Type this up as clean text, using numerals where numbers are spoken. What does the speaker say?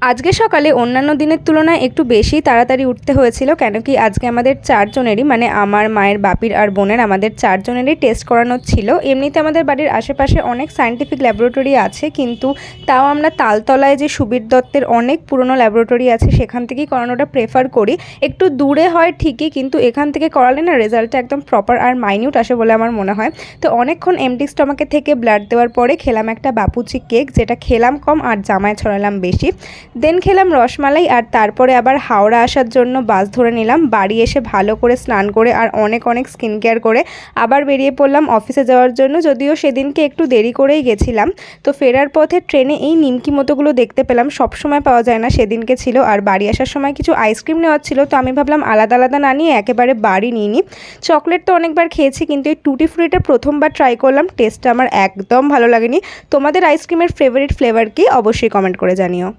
আজকে সকালে অন্যান্য দিনের তুলনায় একটু বেশি তাড়াতাড়ি উঠতে হয়েছিল, কেন কি আজকে আমাদের চারজনেরই মানে আমার মায়ের, বাপির আর বোনের আমাদের চারজনেরই টেস্ট করানোর ছিল। এমনিতে আমাদের বাড়ির আশেপাশে অনেক সায়েন্টিফিক ল্যাবরেটরি আছে, কিন্তু তাও আমরা তালতলায় যে সুবীর দত্তের অনেক পুরনো ল্যাবরেটরি আছে সেখান থেকেই করানোটা প্রেফার করি। একটু দূরে হয় ঠিকই, কিন্তু এখান থেকে করালে না রেজাল্টটা একদম প্রপার আর মাইনিউট আসে বলে আমার মনে হয়। তো অনেকক্ষণ এমটি স্টমাকে থেকে ব্লাড দেওয়ার পরে খেলাম একটা বাপুচি কেক, যেটা খেলাম কম আর জামায় ছড়ালাম বেশি। দেন খেলাম রসমালাই, আর তারপরে আবার হাওড়া আসার জন্য বাস ধরে নিলাম। বাড়ি এসে ভালো করে স্নান করে আর অনেক স্কিন কেয়ার করে আবার বেরিয়ে পড়লাম অফিসে যাওয়ার জন্য। যদিও সেদিনকে একটু দেরি করেই গেছিলাম। তো ফেরার পথে ট্রেনে এই নিমকি মতোগুলো দেখতে পেলাম, সবসময় পাওয়া যায় না, সেদিনকে ছিল। আর বাড়ি আসার সময় কিছু আইসক্রিম নেওয়ার ছিল, তো আমি ভাবলাম আলাদা আলাদা না নিয়ে একেবারে বাড়ি নিয়ে নিই। চকলেট তো অনেকবার খেয়েছি, কিন্তু এই টুটি ফ্রুটিটা প্রথমবার ট্রাই করলাম, টেস্টটা আমার একদম ভালো লাগেনি। তোমাদের আইসক্রিমের ফেভারিট ফ্লেভার কি অবশ্যই কমেন্ট করে জানিও।